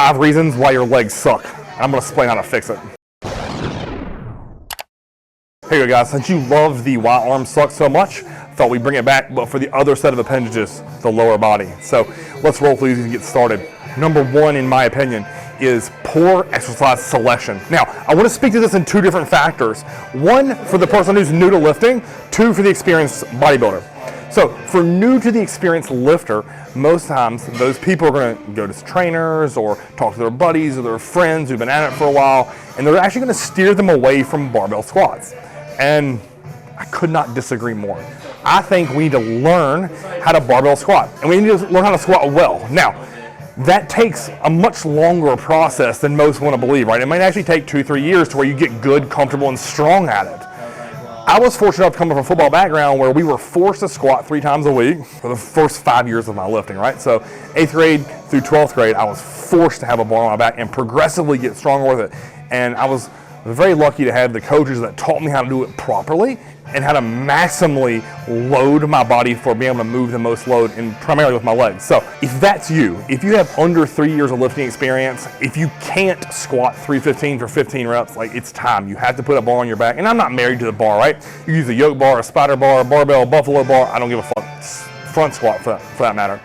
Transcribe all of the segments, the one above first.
5 reasons why your legs suck. I'm gonna explain how to fix it. Here you go, guys. Since you love the why arms suck so much, I thought we'd bring it back, but for the other set of appendages, the lower body. So let's roll through these and get started. Number 1, in my opinion, is poor exercise selection. Now, I want to speak to this in 2 different factors. 1, for the person who's new to lifting. 2, for the experienced bodybuilder. So for new to the experienced lifter, most times those people are going to go to trainers or talk to their buddies or their friends who've been at it for a while, and they're actually going to steer them away from barbell squats. And I could not disagree more. I think we need to learn how to barbell squat, and we need to learn how to squat well. Now, that takes a much longer process than most want to believe, right? It might actually take 2-3 years to where you get good, comfortable, and strong at it. I was fortunate enough to come from a football background where we were forced to squat 3 times a week for the first 5 years of my lifting, right? So 8th grade through 12th grade, I was forced to have a bar on my back and progressively get stronger with it. And I was very lucky to have the coaches that taught me how to do it properly and how to maximally load my body for being able to move the most load, and primarily with my legs. So if that's you, if you have under 3 years of lifting experience, if you can't squat 315 for 15 reps, like, it's time. You have to put a bar on your back. And I'm not married to the bar, right? You use a yoke bar, a spider bar, a barbell, a buffalo bar. I don't give a fuck. Front squat for that matter.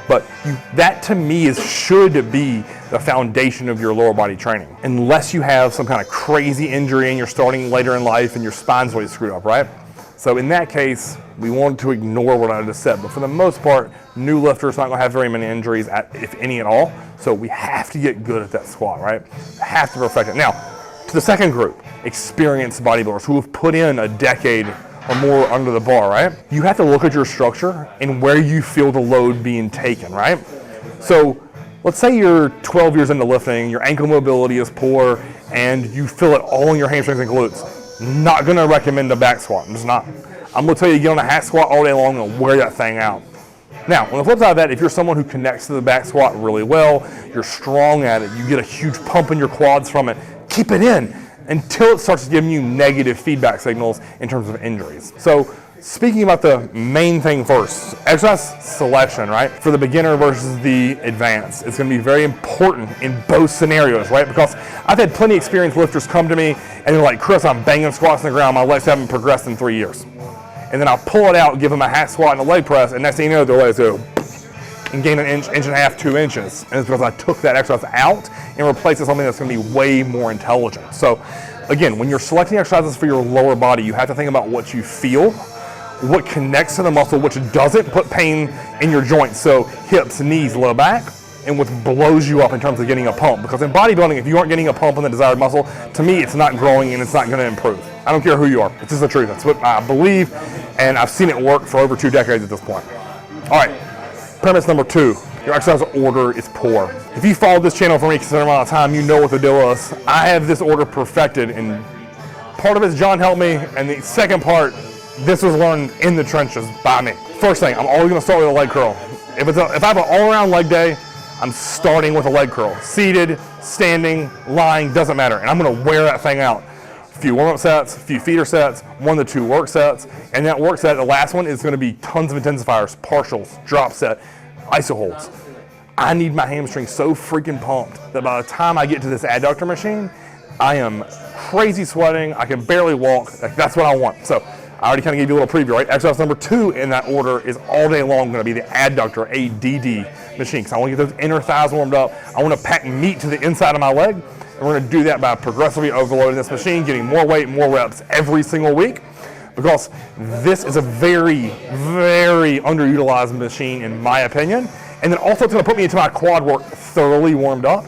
But that to me should be the foundation of your lower body training, unless you have some kind of crazy injury and you're starting later in life and your spine's really screwed up, right? So in that case, we want to ignore what I just said. But for the most part, new lifters not gonna have very many injuries, if any at all. So we have to get good at that squat, right? Have to perfect it. Now, to the second group, experienced bodybuilders who have put in a decade or more under the bar, right? You have to look at your structure and where you feel the load being taken, right? So let's say you're 12 years into lifting, your ankle mobility is poor, and you feel it all in your hamstrings and glutes. Not gonna recommend a back squat, I'm just not. I'm gonna tell you, get on a hack squat all day long and wear that thing out. Now, on the flip side of that, if you're someone who connects to the back squat really well, you're strong at it, you get a huge pump in your quads from it, keep it in until it starts giving you negative feedback signals in terms of injuries. So speaking about the main thing first, exercise selection, right? For the beginner versus the advanced, it's gonna be very important in both scenarios, right? Because I've had plenty of experienced lifters come to me and they're like, Chris, I'm banging squats on the ground, my legs haven't progressed in 3 years. And then I'll pull it out, give them a hack squat and a leg press, and next thing you know, their legs go and gain an inch and a half, 2 inches. And it's because I took that exercise out and replaced it with something that's gonna be way more intelligent. So again, when you're selecting exercises for your lower body, you have to think about what you feel, what connects to the muscle, which doesn't put pain in your joints. So hips, knees, low back, and what blows you up in terms of getting a pump. Because in bodybuilding, if you aren't getting a pump in the desired muscle, to me, it's not growing and it's not gonna improve. I don't care who you are, it's just the truth. That's what I believe, and I've seen it work for over 2 decades at this point. All right, premise number 2, your exercise order is poor. If you followed this channel for any considerable amount of time, you know what the deal is. I have this order perfected, and part of it is John helped me, and the second part, this was learned in the trenches by me. First thing, I'm always gonna start with a leg curl. If I have an all-around leg day, I'm starting with a leg curl. Seated, standing, lying, doesn't matter. And I'm gonna wear that thing out. A few warm-up sets, a few feeder sets, 1 to 2 work sets. And that work set, the last one, is gonna be tons of intensifiers, partials, drop set, iso holds. I need my hamstrings so freaking pumped that by the time I get to this adductor machine, I am crazy sweating, I can barely walk. Like, that's what I want. So I already kind of gave you a little preview, right? Exercise number 2 in that order is all day long going to be the adductor, ADD machine. Because I want to get those inner thighs warmed up. I want to pack meat to the inside of my leg. And we're going to do that by progressively overloading this machine, getting more weight, more reps every single week. Because this is a very, very underutilized machine in my opinion. And then also it's going to put me into my quad work thoroughly warmed up.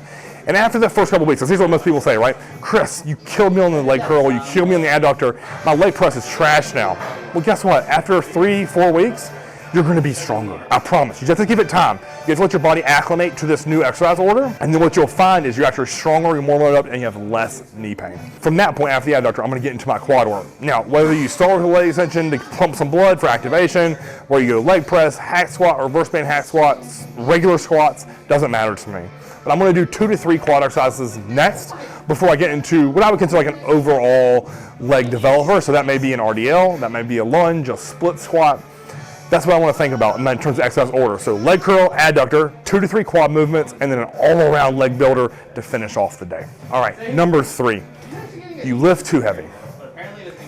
And after the first couple of weeks, this is what most people say, right? Chris, you killed me on the leg curl, you killed me on the adductor, my leg press is trash now. Well, guess what? After 3-4 weeks, you're gonna be stronger. I promise. You just have to give it time. You have to let your body acclimate to this new exercise order, and then what you'll find is you're actually stronger, you're more loaded up, and you have less knee pain. From that point, after the adductor, I'm gonna get into my quad work. Now, whether you start with a leg extension to pump some blood for activation, where you go leg press, hack squat, reverse band hack squats, regular squats, doesn't matter to me. But I'm gonna do 2 to 3 quad exercises next before I get into what I would consider like an overall leg developer. So that may be an RDL, that may be a lunge, a split squat. That's what I want to think about in terms of exercise order. So leg curl, adductor, 2 to 3 quad movements, and then an all-around leg builder to finish off the day. All right, number 3, you lift too heavy.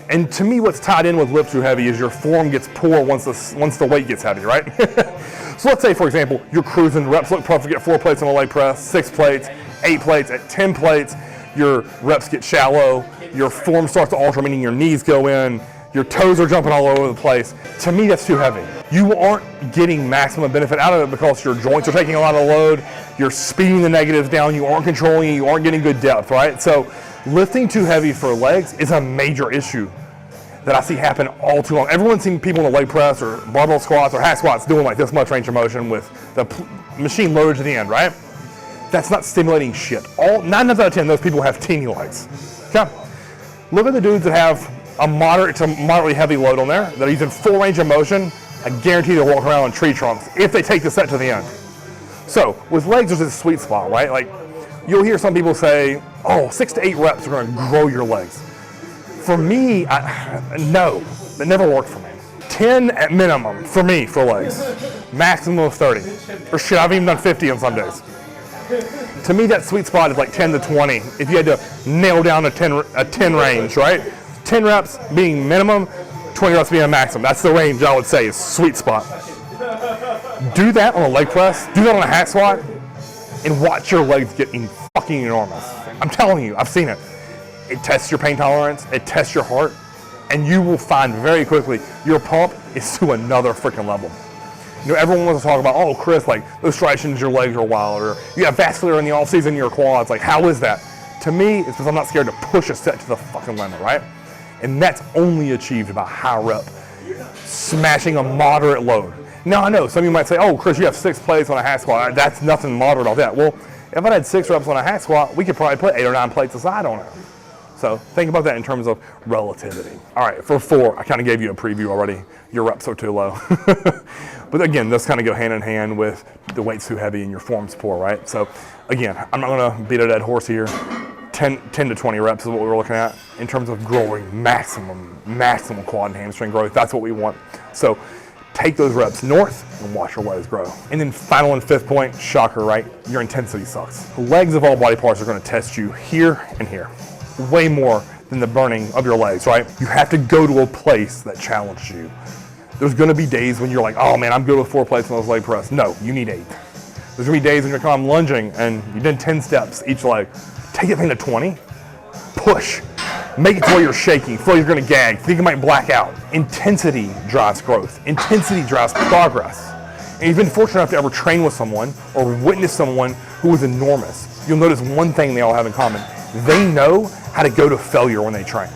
And to me, what's tied in with lift too heavy is your form gets poor once the weight gets heavy, right? So let's say, for example, you're cruising, reps look perfect, get 4 plates on the leg press, 6 plates, 8 plates. At 10 plates, your reps get shallow, your form starts to alter, meaning your knees go in, your toes are jumping all over the place. To me, that's too heavy. You aren't getting maximum benefit out of it because your joints are taking a lot of load, you're speeding the negatives down, you aren't controlling it, you aren't getting good depth, right? So lifting too heavy for legs is a major issue that I see happen all too long. Everyone's seen people in the leg press or barbell squats or hack squats doing like this much range of motion with the machine loaded to the end, right? That's not stimulating shit. 9 times out of 10, those people have teeny legs. Okay? Look at the dudes that have a moderate to moderately heavy load on there, that are using full range of motion. I guarantee they'll walk around on tree trunks if they take the set to the end. So with legs, there's this sweet spot, right? Like you'll hear some people say, oh, 6 to 8 reps are going to grow your legs. For me, no, that never worked for me. 10 at minimum for me for legs, maximum of 30. Or shit, I've even done 50 on some days. To me, that sweet spot is like 10 to 20. If you had to nail down a 10 range, right? 10 reps being minimum, 20 reps being a maximum. That's the range I would say is sweet spot. Do that on a leg press, do that on a hack squat, and watch your legs get fucking enormous. I'm telling you, I've seen it. It tests your pain tolerance, it tests your heart, and you will find very quickly your pump is to another freaking level. You know, everyone wants to talk about, oh, Chris, like those striations, your legs are wild, or you have vascular in the off season in your quads. Like, how is that? To me, it's because I'm not scared to push a set to the fucking limit, right? And that's only achieved by high rep, smashing a moderate load. Now, I know some of you might say, oh, Chris, you have 6 plates on a hack squat. That's nothing moderate off that. Well, if I had 6 reps on a hack squat, we could probably put 8 or 9 plates aside on it. So think about that in terms of relativity. All right, for 4, I kind of gave you a preview already. Your reps are too low. But again, those kind of go hand in hand with the weight's too heavy and your form's poor, right? So again, I'm not gonna beat a dead horse here. 10 to 20 reps is what we're looking at in terms of growing maximum quad and hamstring growth. That's what we want. So take those reps north and watch your legs grow. And then final and 5th point, shocker, right? Your intensity sucks. Legs of all body parts are gonna test you here and here. Way more than the burning of your legs, right? You have to go to a place that challenges you. There's gonna be days when you're like, oh man, I'm good with 4 plates on those leg press. No, you need 8. There's gonna be days when you're come lunging and you did 10 steps each leg. Take that thing to 20, push, make it to where you're shaking, feel you're gonna gag, think you might black out. Intensity drives growth. Intensity drives progress. And you've been fortunate enough to ever train with someone or witness someone who was enormous. You'll notice one thing they all have in common. They know how to go to failure when they train.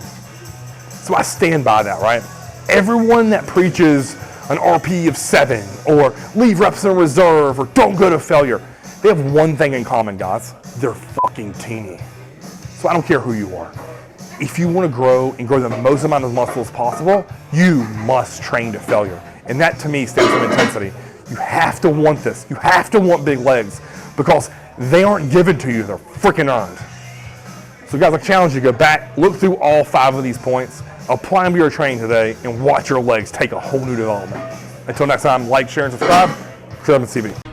So I stand by that, right? Everyone that preaches an RP of 7 or leave reps in reserve or don't go to failure, they have one thing in common, guys. They're fucking teeny. So I don't care who you are. If you want to grow and grow the most amount of muscles possible, you must train to failure. And that to me stands for intensity. You have to want this. You have to want big legs because they aren't given to you, they're freaking earned. So guys, I challenge you to go back, look through all 5 of these points, apply them to your training today, and watch your legs take a whole new development. Until next time, like, share, and subscribe. Chris CB.